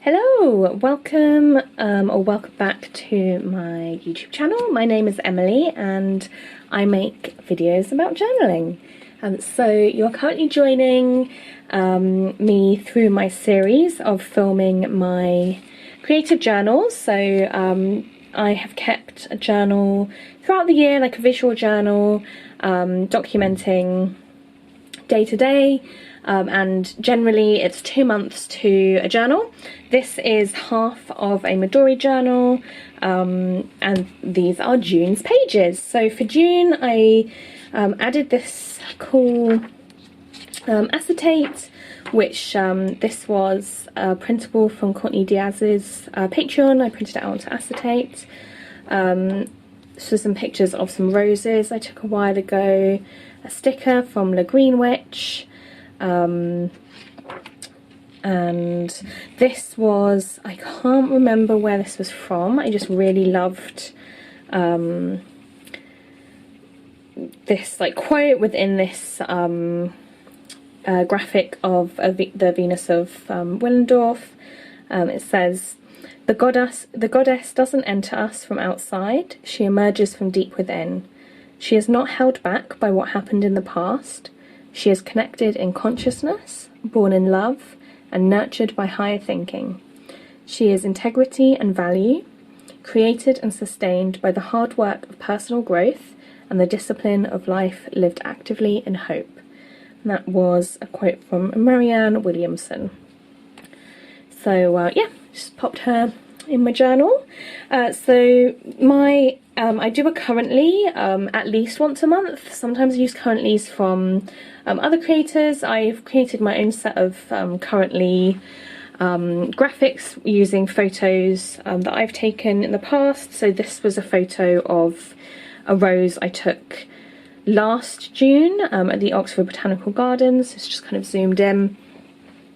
Hello, welcome or welcome back to my YouTube channel. My name is Emily and I make videos about journaling. So you're currently joining me through my series of filming my creative journals. So I have kept a journal throughout the year, like a visual journal, documenting day to day. And generally it's 2 months to a journal. This is half of a Midori journal, and these are June's pages. So for June I added this cool acetate, which this was printable from Courtney Diaz's Patreon. I printed it out onto acetate. So some pictures of some roses I took a while ago, a sticker from Le Green Witch, and this was, I can't remember where this was from. I just really loved this like quote within this graphic of the Venus of Willendorf. It says, the goddess doesn't enter us from outside, she emerges from deep within. She is not held back by what happened in the past. She is connected in consciousness, born in love, and nurtured by higher thinking. She is integrity and value, created and sustained by the hard work of personal growth and the discipline of life lived actively in hope. And that was a quote from Marianne Williamson. So yeah, just popped her in my journal. So my I do a currently at least once a month. Sometimes I use currentlies from other creators. I've created my own set of currently graphics using photos that I've taken in the past. So this was a photo of a rose I took last June at the Oxford Botanical Gardens. It's just kind of zoomed in.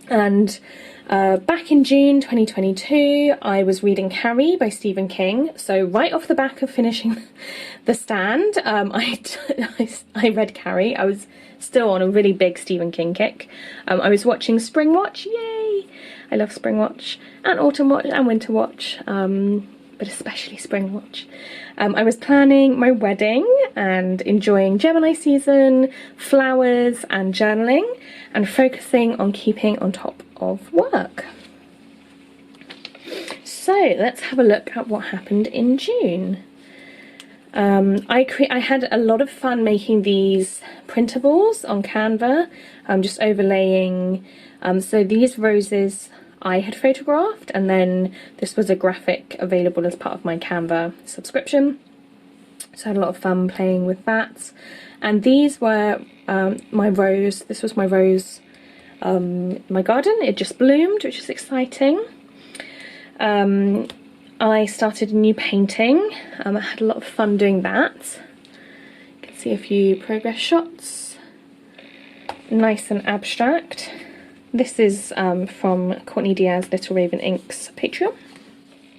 And back in June 2022, I was reading Carrie by Stephen King. So right off the back of finishing The Stand, I read Carrie. I was still on a really big Stephen King kick. I was watching Spring Watch, yay! I love Spring Watch, and Autumn Watch, and Winter Watch, but especially Spring Watch. I was planning my wedding and enjoying Gemini season, flowers and journaling, and focusing on keeping on top of work. So let's have a look at what happened in June. I had a lot of fun making these printables on Canva, just overlaying, so these roses I had photographed, and then this was a graphic available as part of my Canva subscription. So I had a lot of fun playing with that. And these were my rose, this was my rose, my garden. It just bloomed, which is exciting. I started a new painting. I had a lot of fun doing that. You can see a few progress shots. Nice and abstract. This is from Courtney Diaz Little Raven Inc.'s Patreon.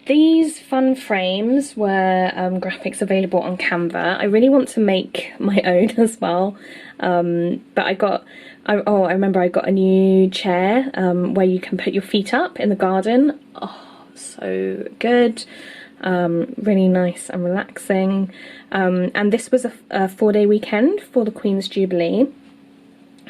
These fun frames were graphics available on Canva. I really want to make my own as well, but I remember I got a new chair where you can put your feet up in the garden. Oh, so good. Really nice and relaxing. And this was a 4-day weekend for the Queen's Jubilee.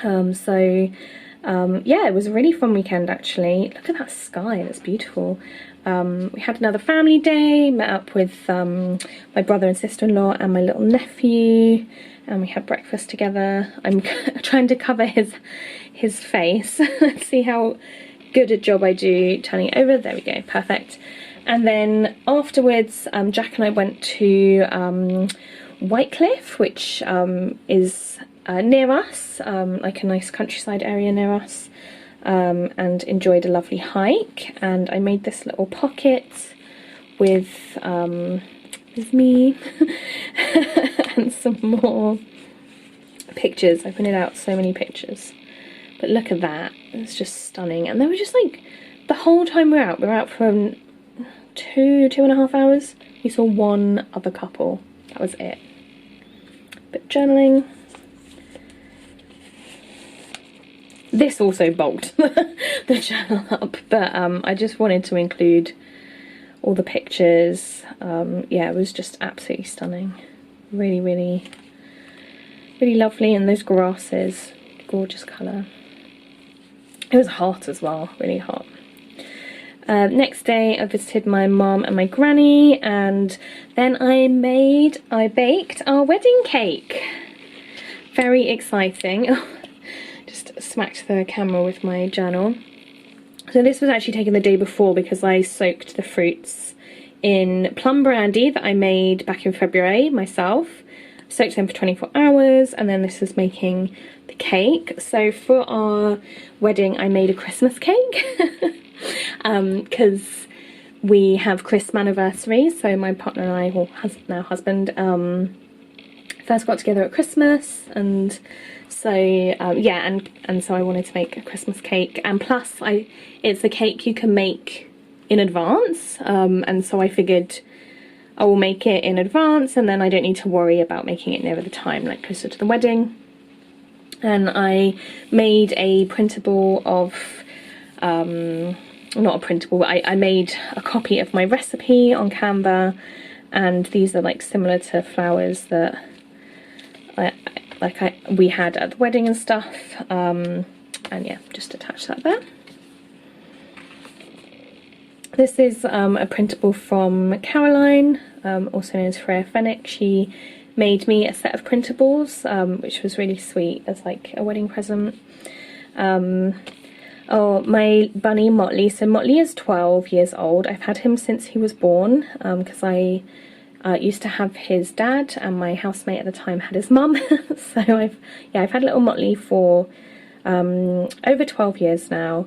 Yeah, it was a really fun weekend actually. Look at that sky, that's beautiful. We had another family day, met up with my brother and sister-in-law and my little nephew, and we had breakfast together. I'm trying to cover his face. Let's see how good a job I do turning it over. There we go, perfect. And then afterwards, Jack and I went to Whitecliff, which is near us, like a nice countryside area near us, and enjoyed a lovely hike. And I made this little pocket with me and some more pictures. I printed out so many pictures, but look at that, it's just stunning. And they were just like, the whole time we were out for 2.5 hours. We saw one other couple, that was it. But journaling. This also bulked the journal up, but I just wanted to include all the pictures. Yeah, it was just absolutely stunning. Really, really, really lovely. And those grasses, gorgeous colour. It was hot as well, really hot. Next day I visited my mum and my granny, and then I baked our wedding cake. Very exciting. Just smacked the camera with my journal. So this was actually taken the day before because I soaked the fruits in plum brandy that I made back in February myself. Soaked them for 24 hours, and then this was making the cake. So for our wedding I made a Christmas cake because we have Christmas anniversary. So my partner and I, well, now husband, first got together at Christmas, and so yeah, and so I wanted to make a Christmas cake, and plus it's a cake you can make in advance, and so I figured I will make it in advance, and then I don't need to worry about making it near the time, like closer to the wedding. And I made a printable of, not a printable, but I made a copy of my recipe on Canva, and these are like similar to flowers that we had at the wedding and stuff, and yeah, just attach that there. This is a printable from Caroline, also known as Freya Fenwick. She made me a set of printables, which was really sweet as like a wedding present. Oh, my bunny Motley. So Motley is 12 years old. I've had him since he was born, because I used to have his dad, and my housemate at the time had his mum. So I've had little Motley for over 12 years now,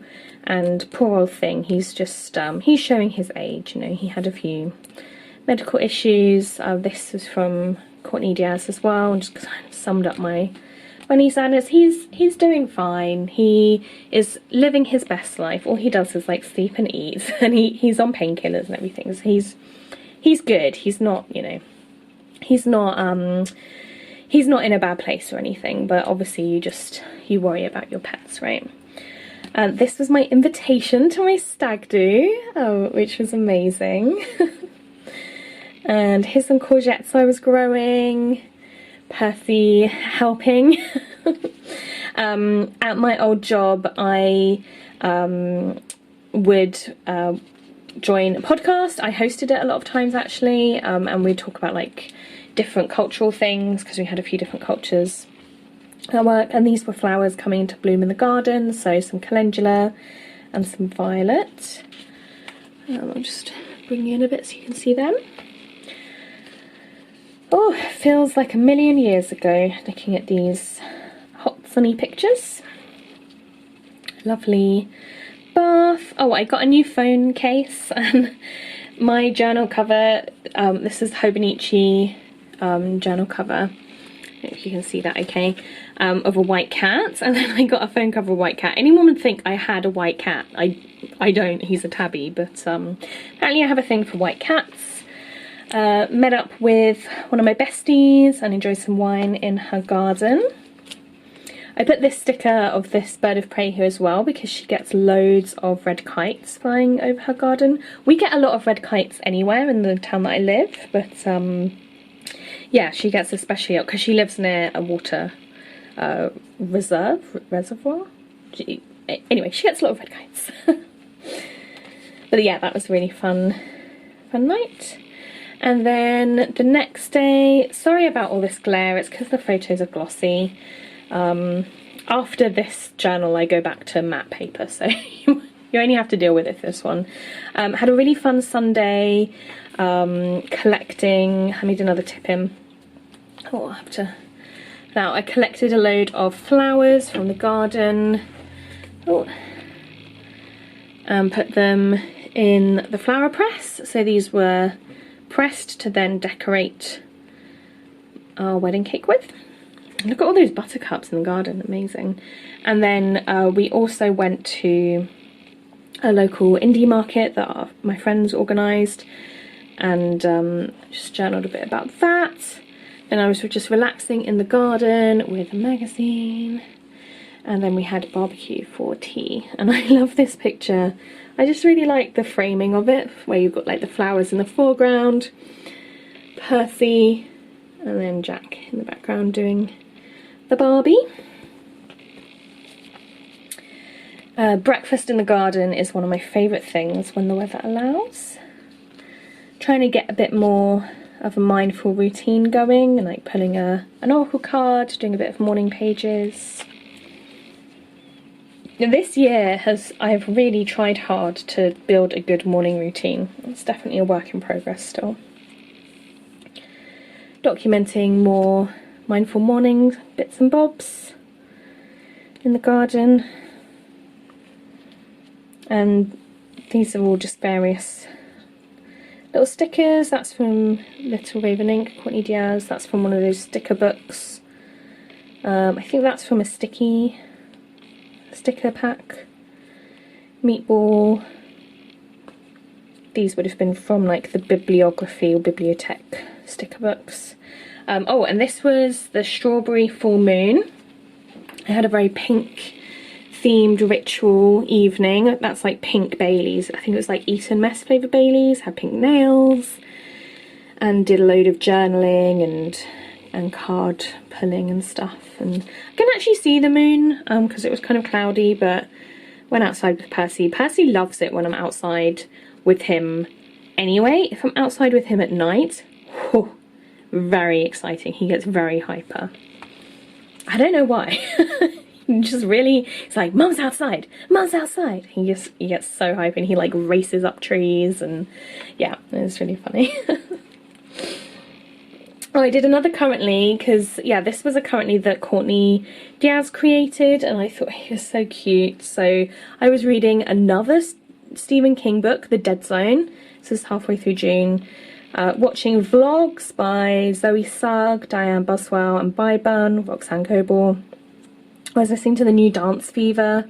and poor old thing, he's just he's showing his age. You know, he had a few medical issues. This was from Courtney Diaz as well, and just kind of summed up my bunny sadness. He's doing fine. He is living his best life. All he does is like sleep and eat, and he's on painkillers and everything. So he's good. He's not, you know, he's not in a bad place or anything, but obviously you worry about your pets, right? This was my invitation to my stag do, which was amazing. And here's some courgettes I was growing, Percy helping. At my old job, I would join a podcast. I hosted it a lot of times actually, and we'd talk about like different cultural things, because we had a few different cultures at work. And these were flowers coming into bloom in the garden, so some calendula and some violet. I'll just bring you in a bit so you can see them. Oh, it feels like a million years ago looking at these hot sunny pictures. Lovely bath. Oh, I got a new phone case, and my journal cover, this is Hobonichi journal cover, if you can see that okay, of a white cat, and then I got a phone cover of a white cat. Anyone would think I had a white cat. I don't, he's a tabby, but apparently I have a thing for white cats. Met up with one of my besties and enjoyed some wine in her garden. I put this sticker of this bird of prey here as well, because she gets loads of red kites flying over her garden. We get a lot of red kites anywhere in the town that I live, but yeah, she gets especially up because she lives near a water reservoir. Anyway, she gets a lot of red kites. But yeah, that was a really fun night. And then the next day, sorry about all this glare, it's because the photos are glossy. After this journal I go back to matte paper, so you only have to deal with it for this one. Had a really fun Sunday collecting. I made another tip in. Oh, I'll have to. Now I collected a load of flowers from the garden. Oh, and put them in the flower press. So these were pressed to then decorate our wedding cake with. Look at all those buttercups in the garden, amazing. And then we also went to a local indie market that my friends organised, and just journaled a bit about that. And I was just relaxing in the garden with a magazine. And then we had barbecue for tea. And I love this picture. I just really like the framing of it, where you've got like the flowers in the foreground, Percy, and then Jack in the background doing the Barbie. Breakfast in the garden is one of my favourite things when the weather allows. Trying to get a bit more of a mindful routine going, and like pulling an oracle card, doing a bit of morning pages. This year I've really tried hard to build a good morning routine. It's definitely a work in progress still. Documenting more mindful morning bits and bobs in the garden. And these are all just various little stickers. That's from Little Raven Ink, Courtney Diaz. That's from one of those sticker books. I think that's from a sticker pack. Meatball. These would have been from like the bibliography or bibliothèque sticker books. Oh, and this was the Strawberry Full Moon. I had a very pink themed ritual evening. That's like pink Baileys. I think it was like Eton Mess flavour Baileys. Had pink nails and did a load of journaling and card pulling and stuff. And I couldn't actually see the moon because it was kind of cloudy, but went outside with Percy. Percy loves it when I'm outside with him anyway. If I'm outside with him at night, whew, very exciting. He gets very hyper. I don't know why. Just really, it's like, Mum's outside, Mum's outside. He gets so hyper and he like races up trees, and yeah, it's really funny. Oh, I did another currently because, yeah, this was a currently that Courtney Diaz created, and I thought he was so cute. So I was reading another Stephen King book, The Dead Zone. This is halfway through June. Watching vlogs by Zoe Sugg, Diane Buswell and Bybun, Roxanne Coble. I was listening to the new Dance Fever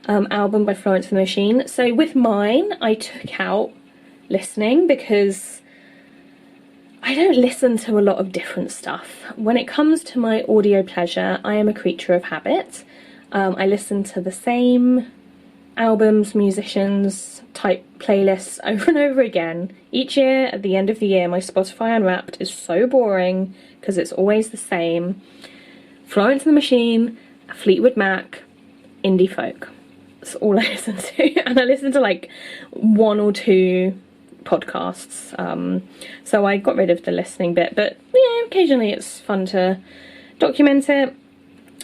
album by Florence and the Machine. So with mine, I took out listening because I don't listen to a lot of different stuff. When it comes to my audio pleasure, I am a creature of habit. I listen to the same albums, musicians, type playlists over and over again. Each year, at the end of the year, my Spotify Unwrapped is so boring because it's always the same. Florence and the Machine, Fleetwood Mac, indie folk. That's all I listen to. And I listen to like one or two podcasts. So I got rid of the listening bit, but yeah, occasionally it's fun to document it.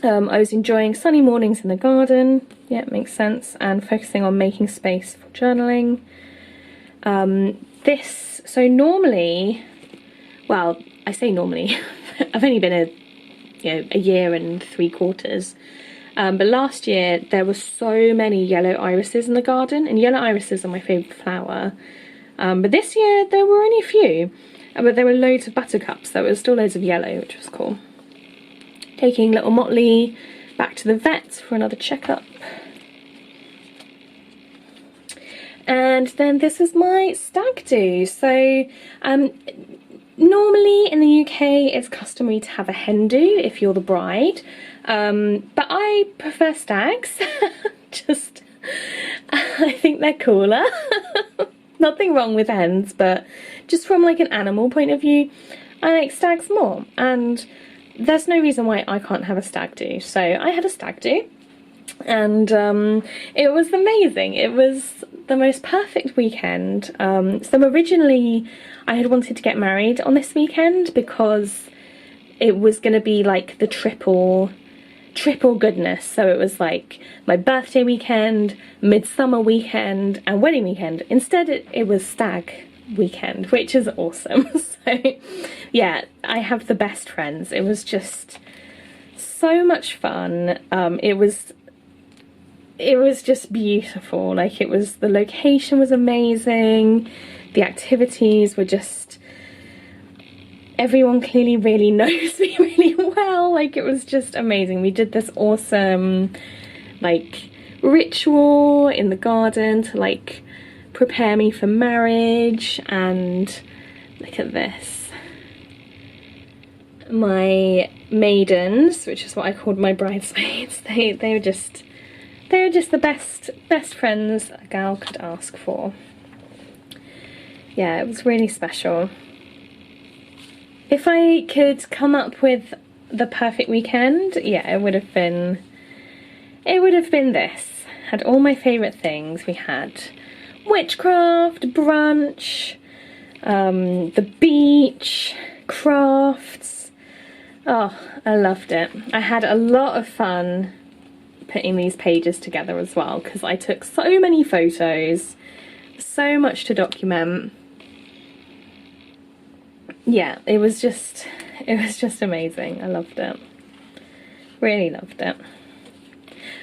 I was enjoying sunny mornings in the garden. Yeah, it makes sense. And focusing on making space for journaling. So normally, well, I say normally, I've only been a year and 3/4. But last year there were so many yellow irises in the garden, and yellow irises are my favourite flower. But this year there were only a few, but there were loads of buttercups. There was still loads of yellow, which was cool. Taking little Motley back to the vet for another checkup. And then this is my stag do. So normally in the UK it's customary to have a hen do if you're the bride, but I prefer stags. Just I think they're cooler. Nothing wrong with hens, but just from like an animal point of view, I like stags more, and there's no reason why I can't have a stag do. So I had a stag do, and it was amazing. It was the most perfect weekend. So originally I had wanted to get married on this weekend because it was going to be like the triple goodness. So it was like my birthday weekend, midsummer weekend and wedding weekend. Instead it was stag weekend, which is awesome. So yeah, I have the best friends. It was just so much fun. It was just beautiful. Like, it was, the location was amazing, the activities were just, everyone clearly really knows me really well. Like, it was just amazing. We did this awesome like ritual in the garden to like prepare me for marriage, and look at this. my maidens, which is what I called my bridesmaids, they were just the best friends a gal could ask for. Yeah, it was really special. If I could come up with the perfect weekend, yeah, it would have been this. Had all my favourite things. We had witchcraft, brunch, the beach, crafts. Oh, I loved it. I had a lot of fun putting these pages together as well, because I took so many photos, so much to document. Yeah, it was just amazing. I loved it. Really loved it.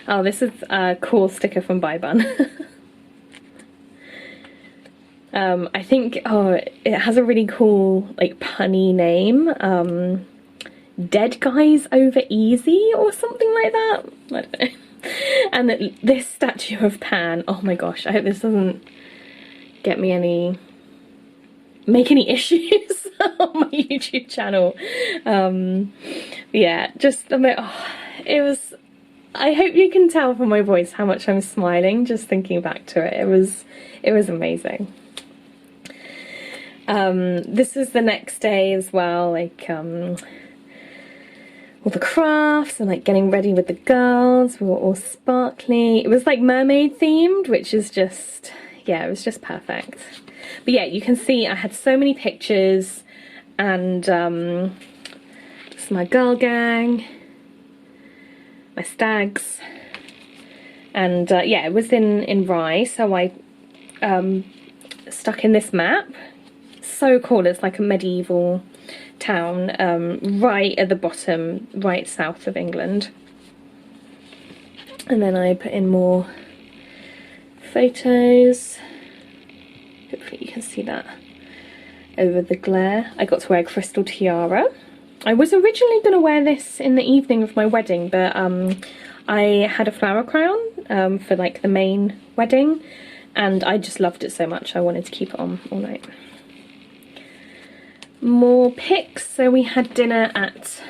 Oh, this is a cool sticker from Bybun. I think, oh, it has a really cool, like, punny name. Dead Guys Over Easy or something like that. I don't know. And this statue of Pan, oh my gosh, I hope this doesn't get me make any issues on my YouTube channel. Yeah, just oh, it was, I hope you can tell from my voice how much I'm smiling just thinking back to it. It was amazing. This was the next day as well, like all the crafts and like getting ready with the girls. We were all sparkly. It was like mermaid themed, which is just, yeah, it was just perfect. But yeah, you can see I had so many pictures, and this is my girl gang, my stags, and yeah, it was in Rye, so I stuck in this map. So cool, it's like a medieval town right at the bottom, right south of England. And then I put in more photos. Hopefully you can see that over the glare. I got to wear a crystal tiara. I was originally going to wear this in the evening of my wedding, but I had a flower crown for like the main wedding, and I just loved it so much I wanted to keep it on all night. More pics. So we had dinner at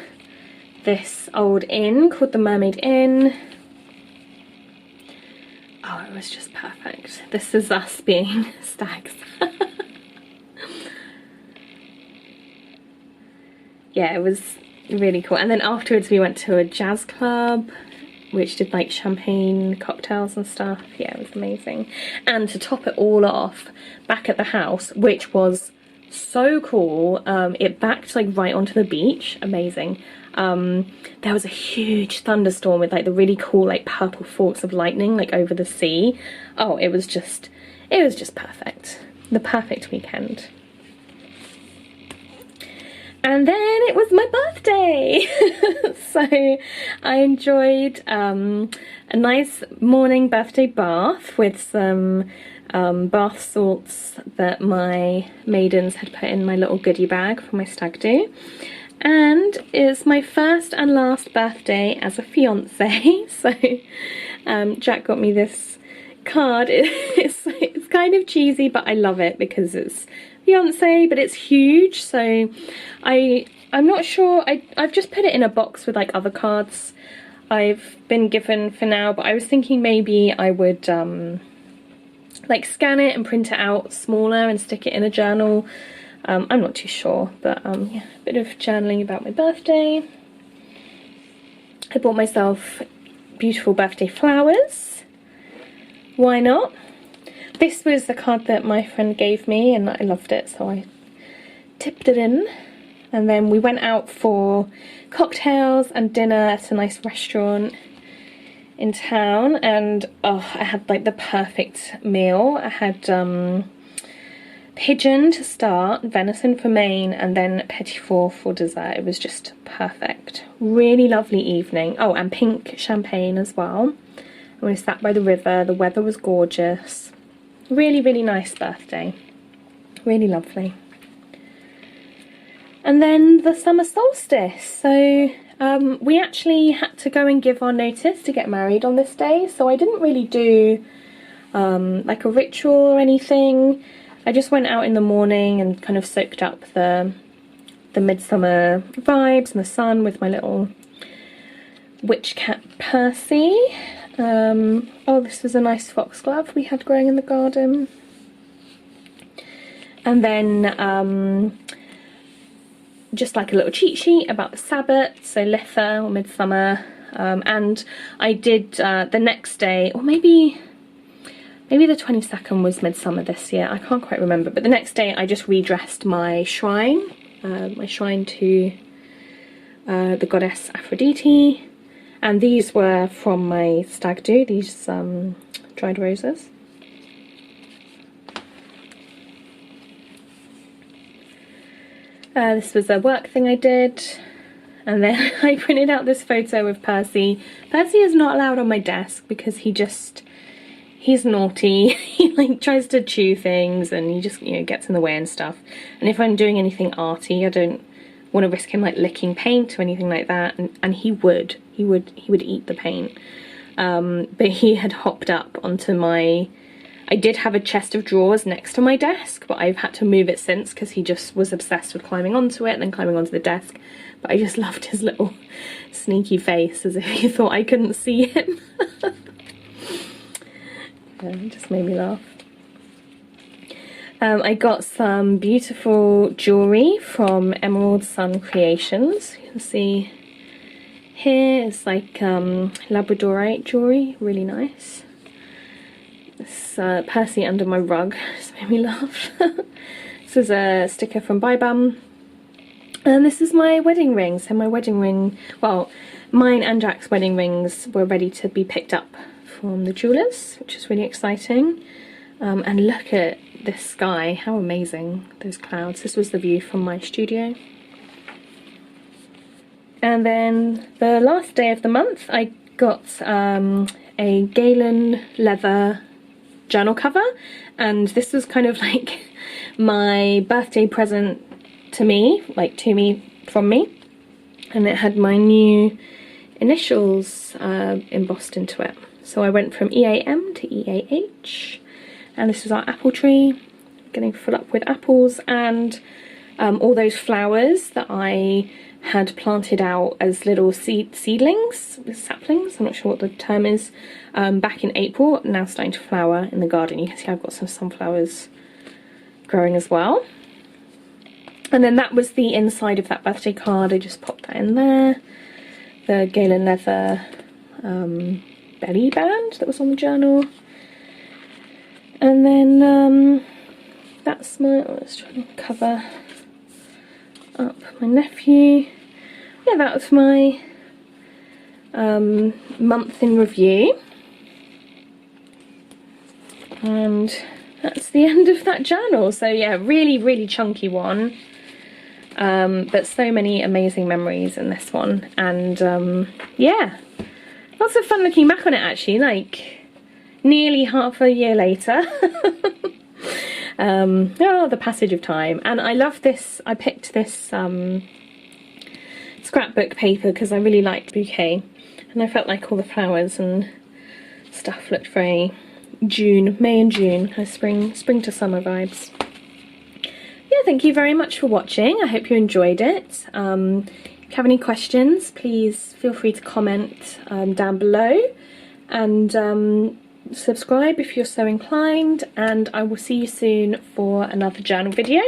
this old inn called the Mermaid Inn. Oh, it was just perfect. This is us being stags. Yeah, it was really cool. And then afterwards we went to a jazz club, which did like champagne cocktails and stuff. Yeah, it was amazing. And to top it all off, back at the house, which was so cool, it backed like right onto the beach. Amazing. There was a huge thunderstorm with like the really cool like purple forks of lightning like over the sea. Oh, it was just perfect. The perfect weekend. And then it was my birthday. So I enjoyed a nice morning birthday bath with some bath salts that my maidens had put in my little goodie bag for my stag do. And it's my first and last birthday as a fiance. So Jack got me this card. It's kind of cheesy, but I love it because it's fiance, but it's huge. So I'm not sure. I've just put it in a box with like other cards I've been given for now, but I was thinking maybe I would like scan it and print it out smaller and stick it in a journal. I'm not too sure, but yeah, a bit of journaling about my birthday. I bought myself beautiful birthday flowers. Why not? This was the card that my friend gave me and I loved it, so I tipped it in. And then we went out for cocktails and dinner at a nice restaurant in town, and oh, I had like the perfect meal. I had pigeon to start, venison for main, and then petit four for dessert. It was just perfect. Really lovely evening. Oh, and pink champagne as well. And we sat by the river. The weather was gorgeous. Really, really nice birthday. Really lovely. And then the summer solstice. So we actually had to go and give our notice to get married on this day. So I didn't really do like a ritual or anything. I just went out in the morning and kind of soaked up the the midsummer vibes and the sun with my little witch cat Percy. Oh, this was a nice foxglove we had growing in the garden. And then just like a little cheat sheet about the Sabbath, so Litha or midsummer. And I did the next day, or maybe the 22nd was midsummer this year, I can't quite remember, but the next day I just redressed my shrine to the goddess Aphrodite, and these were from my stag do, these dried roses. This was a work thing I did, and then I printed out this photo of Percy. Percy is not allowed on my desk because he's naughty. He like tries to chew things, and he just, you know, gets in the way and stuff. And if I'm doing anything arty, I don't want to risk him like licking paint or anything like that. And he would eat the paint. But he had hopped up onto my. I did have a chest of drawers next to my desk, but I've had to move it since because he just was obsessed with climbing onto it and then climbing onto the desk. But I just loved his little sneaky face, as if he thought I couldn't see him. It just made me laugh. I got some beautiful jewellery from Emerald Sun Creations. You can see here it's like Labradorite jewellery, really nice. This Percy under my rug just made me laugh. This is a sticker from Bybum. And this is my wedding ring. So my wedding ring, well, mine and Jack's wedding rings were ready to be picked up from the jewellers, which is really exciting. And look at this sky, how amazing, those clouds. This was the view from my studio. And then the last day of the month I got a Galen leather journal cover, and this was kind of like my birthday present to me, from me, and it had my new initials embossed into it. So I went from EAM to EAH, and this is our apple tree, getting full up with apples, and all those flowers that I had planted out as little seedlings, saplings, I'm not sure what the term is, back in April, now starting to flower in the garden. You can see I've got some sunflowers growing as well. And then that was the inside of that birthday card. I just popped that in there. The Galen leather belly band that was on the journal. And then that's my, let's try and cover up my nephew. Yeah, that was my month in review. And that's the end of that journal. So yeah, really chunky one. But so many amazing memories in this one. And yeah, lots of fun looking back on it actually, like nearly half a year later. Oh, the passage of time. And I love this, I picked this scrapbook paper because I really liked bouquet, and I felt like all the flowers and stuff looked very June, May and June, kind of spring to summer vibes. Yeah, thank you very much for watching. I hope you enjoyed it. If you have any questions, please feel free to comment down below, and subscribe if you're so inclined, and I will see you soon for another journal video.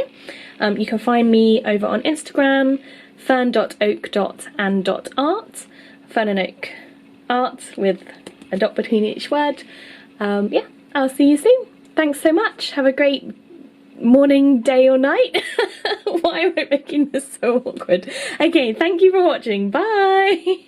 You can find me over on Instagram, fern.oak.and.art, fern and oak art with a dot between each word. Yeah, I'll see you soon. Thanks so much. Have a great morning, day or night. Why am I making this so awkward? Okay, thank you for watching. Bye.